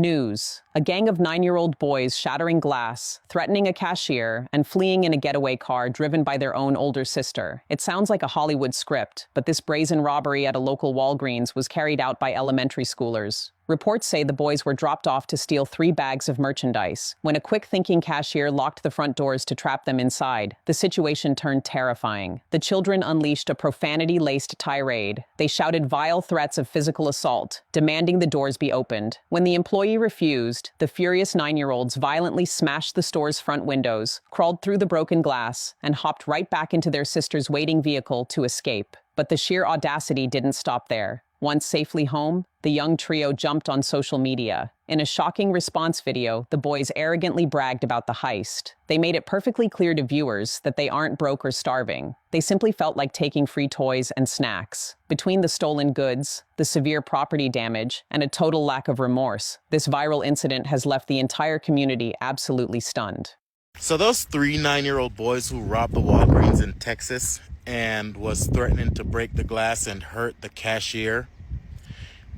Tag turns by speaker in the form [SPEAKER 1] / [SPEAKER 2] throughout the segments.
[SPEAKER 1] News. A gang of 9-year-old boys shattering glass, threatening a cashier, and fleeing in a getaway car driven by their own older sister. It sounds like a Hollywood script, but this brazen robbery at a local Walgreens was carried out by elementary schoolers. Reports say the boys were dropped off to steal 3 bags of merchandise. When a quick-thinking cashier locked the front doors to trap them inside, the situation turned terrifying. The children unleashed a profanity-laced tirade. They shouted vile threats of physical assault, demanding the doors be opened. When the employee refused, the furious 9-year-olds violently smashed the store's front windows, crawled through the broken glass, and hopped right back into their sister's waiting vehicle to escape. But the sheer audacity didn't stop there. Once safely home, the young trio jumped on social media. In a shocking response video, the boys arrogantly bragged about the heist. They made it perfectly clear to viewers that they aren't broke or starving. They simply felt like taking free toys and snacks. Between the stolen goods, the severe property damage, and a total lack of remorse, this viral incident has left the entire community absolutely stunned.
[SPEAKER 2] So those 3 9-year-old boys who robbed the Walgreens in Texas and was threatening to break the glass and hurt the cashier,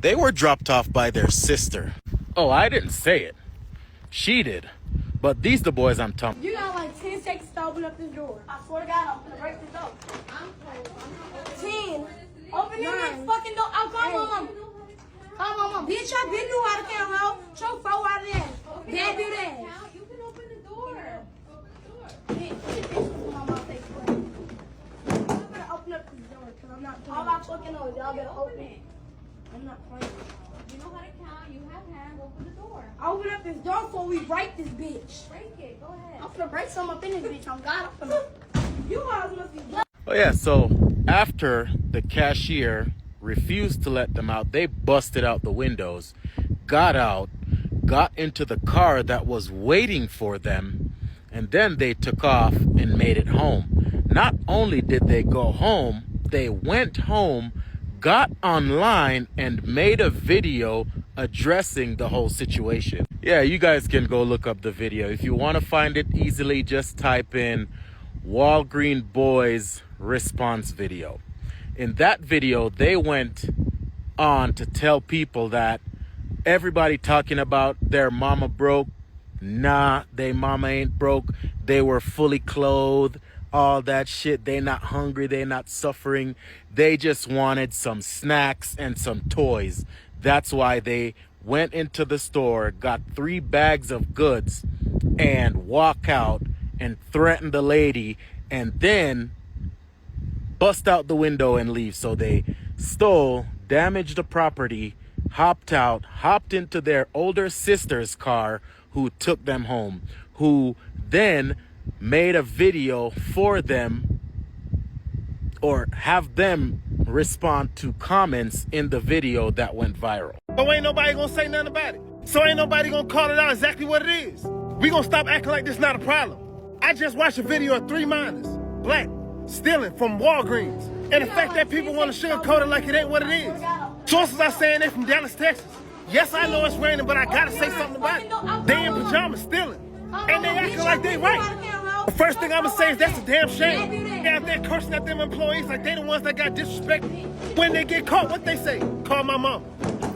[SPEAKER 2] they were dropped off by their sister. Oh, I didn't say it. She did. But these the boys I'm talking.
[SPEAKER 3] You got like 10 seconds to open up this door. I swear to God, I'm gonna break this door. 10. Open this fucking door. I'll call my mom. Call my mom. Bitch, I been knew how to count, ho. Show 4 out of that. Dad do that.
[SPEAKER 4] You can open the door.
[SPEAKER 3] Open up this door, because I'm not playing. All I fucking know is y'all better open it. I'm not playing.
[SPEAKER 4] You know how to count. You have hands. Open the door.
[SPEAKER 3] Open up this door before we break this bitch.
[SPEAKER 4] Break it. Go ahead.
[SPEAKER 3] I'm finna break something up in this bitch. On God, I'm finna. You guys must be blood.
[SPEAKER 2] Oh yeah, so after the cashier refused to let them out, they busted out the windows, got out, got into the car that was waiting for them, and then they took off and made it home. Not only did they go home, they went home, got online, and made a video addressing the whole situation. Yeah, you guys can go look up the video. If you want to find it easily, just type in Walgreens Boys response video. In that video, they went on to tell people that everybody talking about their mama broke. Nah, they mama ain't broke. They were fully clothed. All that shit. They not hungry. They not suffering. They just wanted some snacks and some toys. That's why they went into the store, got 3 bags of goods, and walk out and threaten the lady, and then bust out the window and leave. So they stole, damaged the property, hopped out, hopped into their older sister's car, who took them home, who then made a video for them, or have them respond to comments in the video that went viral.
[SPEAKER 5] So ain't nobody gonna say nothing about it. So ain't nobody gonna call it out exactly what it is. We gonna stop acting like this not a problem. I just watched a video of 3 minors, black, stealing from Walgreens. And the fact that people wanna sugarcoat it like it ain't what it is. Sources are saying they from Dallas, Texas. Yes, I know it's raining, but I gotta say something about it. They in pajamas stealing. And they acting like they right. The first thing I'ma say is that's a damn shame. They out there cursing at them employees like they the ones that got disrespected. When they get caught, what they say? Call my mom.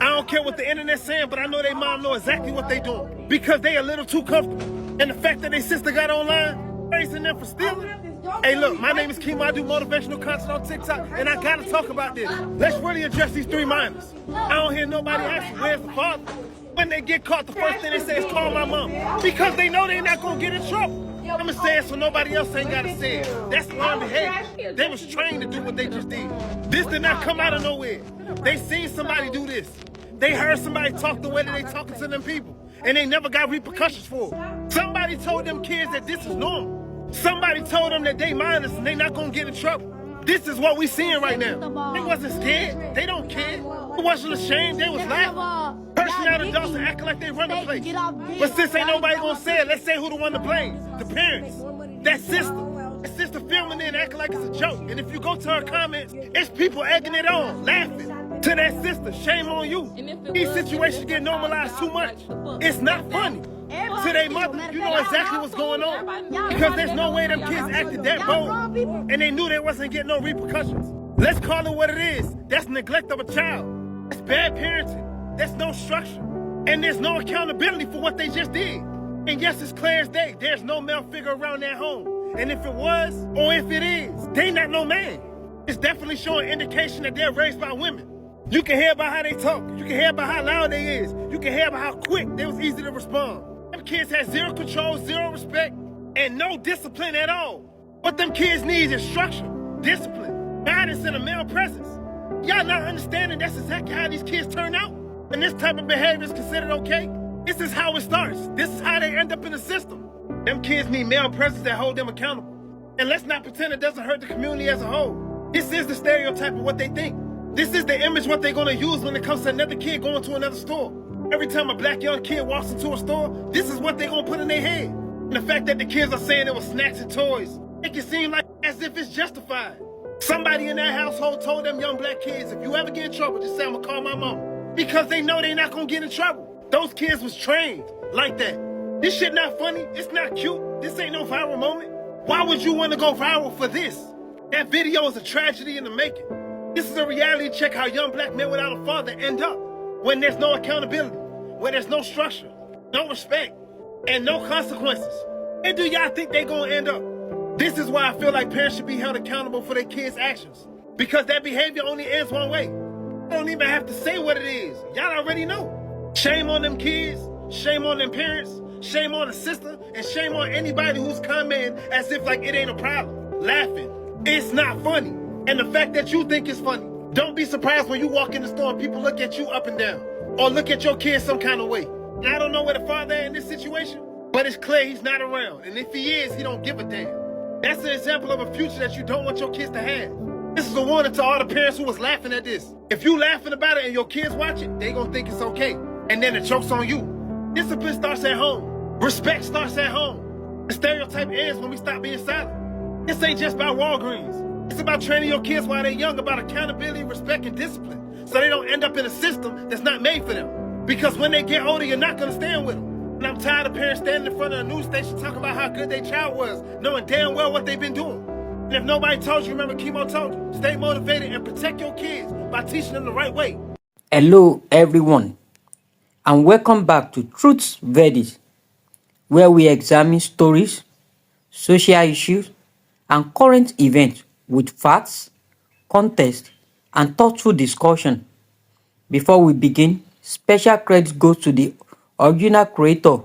[SPEAKER 5] I don't care what the internet's saying, but I know they mom know exactly what they doing. Because they a little too comfortable. And the fact that they sister got online, praising them for stealing. Hey look, my name is Kim. I do motivational content on TikTok, and I gotta talk about this. Let's really address these 3 minors. I don't hear nobody asking where's the father. When they get caught, the first thing they say is call my mom. Because they know they're not gonna get in trouble. I'ma say it so nobody else ain't gotta say it. That's learned behavior. They was trained to do what they just did. This did not come out of nowhere. They seen somebody do this. They heard somebody talk the way that they talking to them people. And they never got repercussions for it. Somebody told them kids that this is normal. Somebody told them that they minors and they not gonna get in trouble. This is what we seeing right now. They wasn't scared. They don't care. They wasn't ashamed. They was laughing. Cursing out adults and acting like they run the place. But since ain't nobody gonna say it, let's say who the one to blame. The parents. That sister. That sister filming it and acting like it's a joke. And if you go to her comments, it's people egging it on, laughing. To that sister, shame on you. These situations get normalized too much. It's not funny. To their mother, you know exactly what's going on. Because there's no way them kids acted that bold. And they knew they wasn't getting no repercussions. Let's call it what it is. That's neglect of a child. That's bad parenting. That's no structure. And there's no accountability for what they just did. And yes, it's clear as day. There's no male figure around that home. And if it was, or if it is, they not no man. It's definitely showing indication that they're raised by women. You can hear about how they talk. You can hear about how loud they is. You can hear about how quick they was easy to respond. Them kids had zero control, zero respect, and no discipline at all. What them kids need is structure, discipline, guidance, and a male presence. Y'all not understanding that's exactly how these kids turn out? And this type of behavior is considered okay? This is how it starts. This is how they end up in the system. Them kids need male presence that hold them accountable. And let's not pretend it doesn't hurt the community as a whole. This is the stereotype of what they think. This is the image what they're gonna use when it comes to another kid going to another store. Every time a black young kid walks into a store, this is what they're gonna put in their head. And the fact that the kids are saying it was snacks and toys, make it seem like as if it's justified. Somebody in that household told them young black kids, if you ever get in trouble, just say, I'm gonna call my mama. Because they know they're not gonna get in trouble. Those kids was trained like that. This shit not funny, it's not cute, this ain't no viral moment. Why would you wanna go viral for this? That video is a tragedy in the making. This is a reality check how young black men without a father end up when there's no accountability, when there's no structure, no respect, and no consequences. Where do y'all think they gonna end up? This is why I feel like parents should be held accountable for their kids' actions. Because that behavior only ends one way. You don't even have to say what it is. Y'all already know. Shame on them kids, shame on them parents, shame on the sister, and shame on anybody who's commenting as if like it ain't a problem. Laughing. It's not funny. And the fact that you think it's funny. Don't be surprised when you walk in the store and people look at you up and down. Or look at your kids some kind of way. And I don't know where the father is in this situation, but it's clear he's not around. And if he is, he don't give a damn. That's an example of a future that you don't want your kids to have. This is a warning to all the parents who was laughing at this. If you laughing about it and your kids watch it, they gonna think it's okay. And then the joke's on you. Discipline starts at home. Respect starts at home. The stereotype ends when we stop being silent. This ain't just about Walgreens. It's about training your kids while they're young about accountability, respect, and discipline. So they don't end up in a system that's not made for them. Because when they get older, you're not gonna stand with them. And I'm tired of parents standing in front of a news station talking about how good their child was, knowing damn well what they've been doing. And if nobody told you, remember Chemo told you, stay motivated and protect your kids by teaching them the right way.
[SPEAKER 6] Hello everyone, and welcome back to Truth's Verdict, where we examine stories, social issues, and current events with facts, context, and thoughtful discussion. Before we begin, special credit goes to the original creator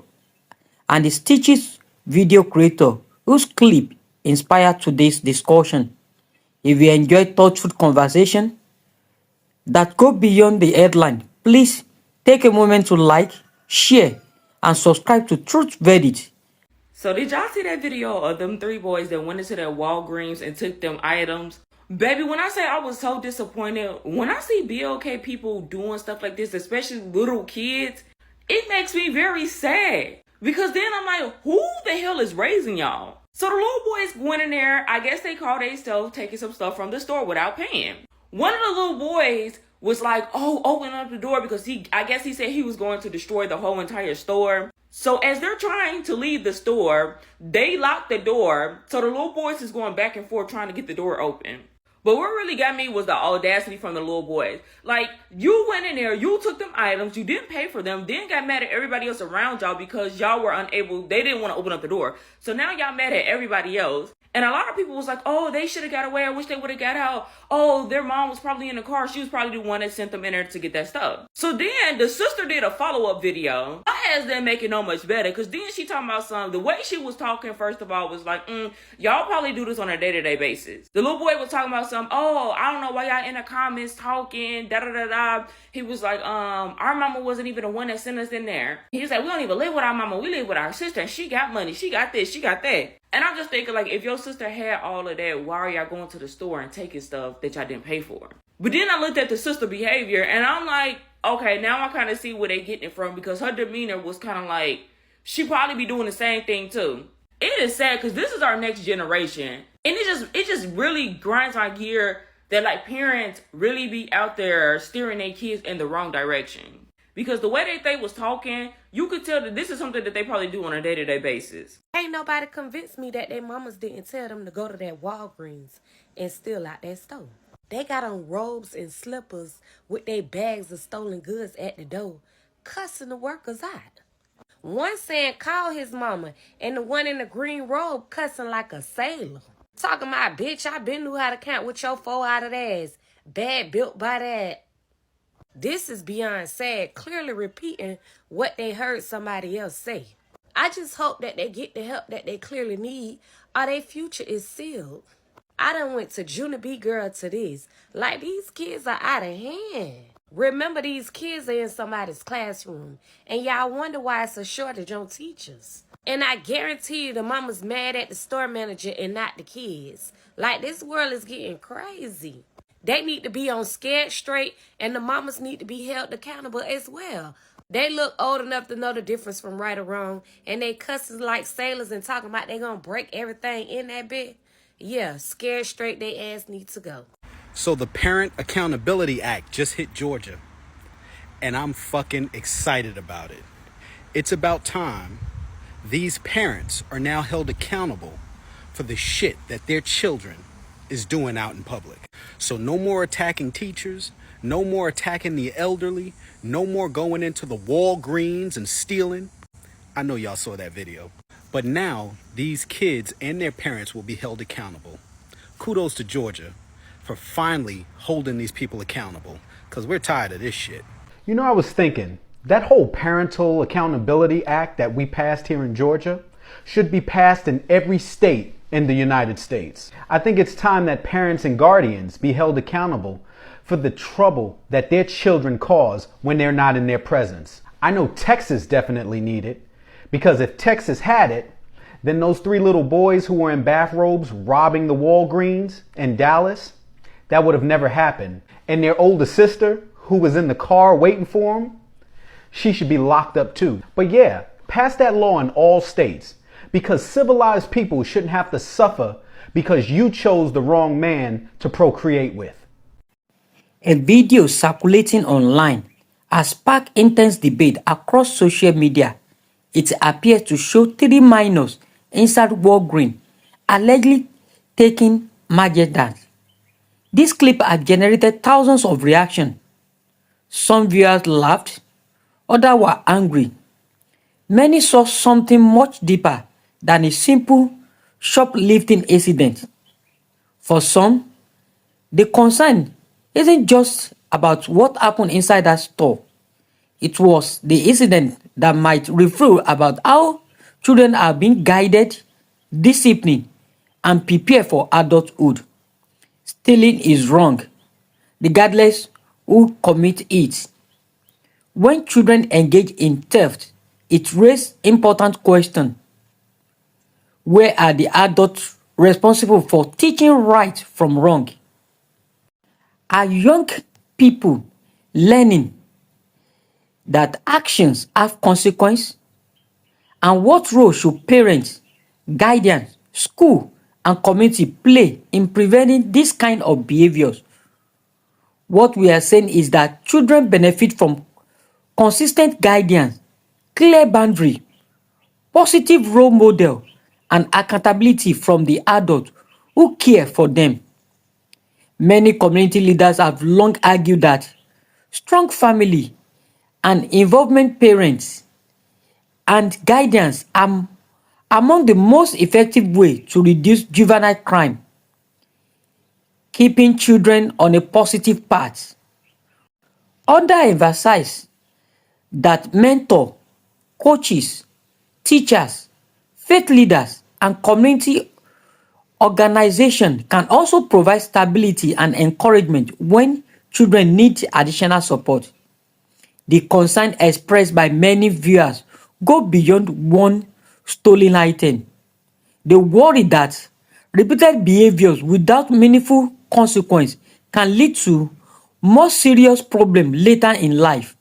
[SPEAKER 6] and the Stitches video creator whose clip inspired today's discussion. If you enjoyed thoughtful conversation that go beyond the headline, please take a moment to like, share, and subscribe to Truth Verdict.
[SPEAKER 7] So did y'all see that video of them three boys that went into that Walgreens and took them items? Baby, when I say I was so disappointed, when I see BLK people doing stuff like this, especially little kids, it makes me very sad. Because then I'm like, who the hell is raising y'all? So the little boys went in there, I guess they called themselves taking some stuff from the store without paying. One of the little boys was like, oh, open up the door because I guess he said he was going to destroy the whole entire store. So as they're trying to leave the store, they lock the door. So the little boys is going back and forth trying to get the door open. But what really got me was the audacity from the little boys. Like, you went in there, you took them items, you didn't pay for them, then got mad at everybody else around y'all because y'all were unable, they didn't want to open up the door. So now y'all mad at everybody else. And a lot of people was like, oh, they should have got away. I wish they would have got out. Oh, their mom was probably in the car. She was probably the one that sent them in there to get that stuff. So then the sister did a follow-up video. I has them make it no much better because then she talking about something. The way she was talking, first of all, was like, y'all probably do this on a day-to-day basis. The little boy was talking about something. Oh, I don't know why y'all in the comments talking, da-da-da-da. He was like, our mama wasn't even the one that sent us in there. He was like, we don't even live with our mama. We live with our sister. And she got money. She got this. She got that. And I'm just thinking, like, if your sister had all of that, why are y'all going to the store and taking stuff that y'all didn't pay for? But then I looked at the sister behavior, and I'm like, okay, now I kind of see where they getting it from, because her demeanor was kind of like, she probably be doing the same thing too. It is sad, because this is our next generation. And it just really grinds my gear that, like, parents really be out there steering their kids in the wrong direction. Because the way that they was talking, you could tell that this is something that they probably do on a day-to-day basis.
[SPEAKER 8] Ain't nobody convinced me that their mamas didn't tell them to go to that Walgreens and steal out that store. They got on robes and slippers with their bags of stolen goods at the door, cussing the workers out. One saying call his mama, and the one in the green robe cussing like a sailor. Talking about, bitch, I been knew how to count with your 4 out of ass. Bad built by that. This is beyond sad, clearly repeating what they heard somebody else say. I just hope that they get the help that they clearly need, or their future is sealed. I done went to junior B girl to this. Like, these kids are out of hand. Remember, these kids are in somebody's classroom, and y'all wonder why it's a shortage on teachers. And I guarantee you the mama's mad at the store manager and not the kids. Like, this world is getting crazy. They need to be on Scared Straight, and the mamas need to be held accountable as well. They look old enough to know the difference from right or wrong, and they cussing like sailors and talking about they gonna break everything in that bed. Yeah, Scared Straight, they ass need to go.
[SPEAKER 9] So the Parent Accountability Act just hit Georgia, and I'm fucking excited about it. It's about time these parents are now held accountable for the shit that their children is doing out in public. So no more attacking teachers, no more attacking the elderly, no more going into the Walgreens and stealing. I know y'all saw that video. But now these kids and their parents will be held accountable. Kudos to Georgia for finally holding these people accountable, because we're tired of this shit.
[SPEAKER 10] You know, I was thinking, that whole Parental Accountability Act that we passed here in Georgia should be passed in every state in the United States. I think it's time that parents and guardians be held accountable for the trouble that their children cause when they're not in their presence. I know Texas definitely need it, because if Texas had it, then those 3 little boys who were in bathrobes robbing the Walgreens in Dallas, that would have never happened. And their older sister, who was in the car waiting for them, she should be locked up too. But yeah, pass that law in all states, because civilized people shouldn't have to suffer because you chose the wrong man to procreate with.
[SPEAKER 6] A video circulating online has sparked intense debate across social media. It appears to show 3 minors inside Walgreens allegedly taking merchandise. This clip has generated thousands of reactions. Some viewers laughed, others were angry. Many saw something much deeper than a simple shoplifting incident. For some, the concern isn't just about what happened inside that store. It was the incident that might reveal about how children are being guided, disciplined, and prepared for adulthood. Stealing is wrong, regardless who commits it. When children engage in theft, it raises important questions. Where are the adults responsible for teaching right from wrong? Are young people learning that actions have consequences? And what role should parents, guardians, school, and community play in preventing this kind of behaviors? What we are saying is that children benefit from consistent guidance, clear boundary, positive role model, and accountability from the adults who care for them. Many community leaders have long argued that strong family and involvement parents and guidance are among the most effective ways to reduce juvenile crime, keeping children on a positive path. Others emphasize that mentors, coaches, teachers, faith leaders, and community organizations can also provide stability and encouragement when children need additional support. The concern expressed by many viewers go beyond one stolen item. They worry that repeated behaviors without meaningful consequence can lead to more serious problems later in life.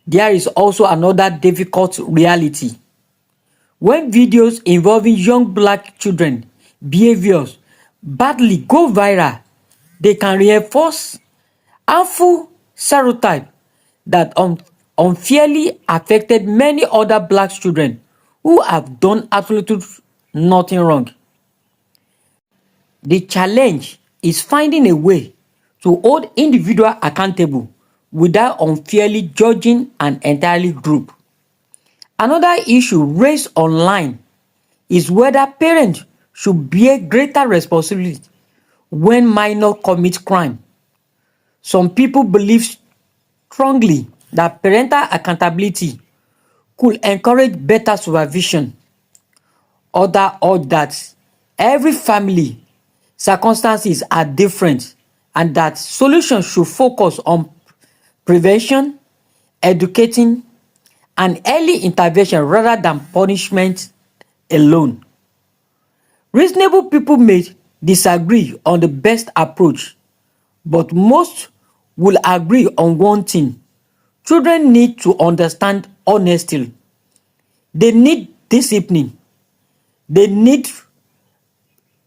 [SPEAKER 6] There is also another difficult reality. When videos involving young black children behaviors badly go viral, they can reinforce harmful stereotypes that unfairly affected many other black children who have done absolutely nothing wrong. The challenge is finding a way to hold individuals accountable without unfairly judging an entire group. Another issue raised online is whether parents should bear greater responsibility when minors commit crime. Some people believe strongly that parental accountability could encourage better supervision. Others urge that every family circumstances are different and that solutions should focus on prevention, educating, and early intervention rather than punishment alone. Reasonable people may disagree on the best approach, but most will agree on one thing. Children need to understand honesty. They need discipline. They need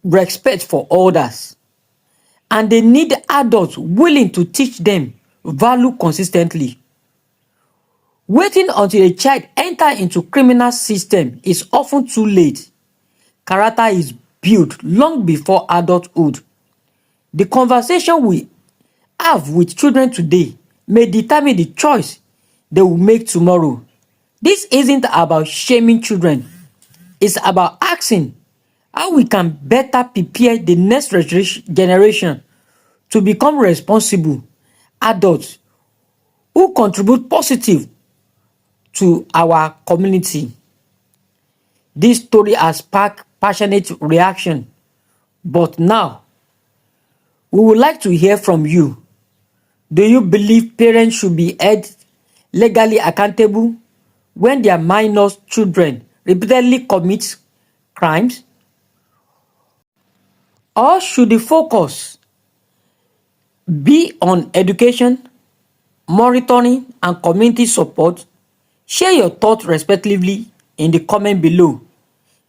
[SPEAKER 6] respect for others. And they need adults willing to teach them value consistently. Waiting until a child enters into criminal system is often too late. Character is built long before adulthood. The conversation we have with children today may determine the choice they will make tomorrow. This isn't about shaming children. It's about asking how we can better prepare the next generation to become responsible adults who contribute positive to our community. This story has sparked passionate reaction, but now we would like to hear from you. Do you believe parents should be held legally accountable when their minor children repeatedly commit crimes? Or should the focus be on education, monitoring, and community support? Share your thoughts respectively in the comment below.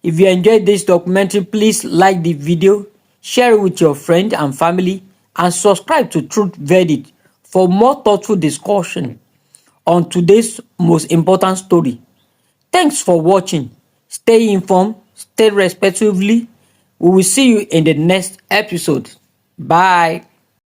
[SPEAKER 6] If you enjoyed this documentary, please like the video, share it with your friends and family, and subscribe to Truth Verdict for more thoughtful discussion on today's most important story. Thanks for watching. Stay informed, stay respectfully. We will see you in the next episode. Bye.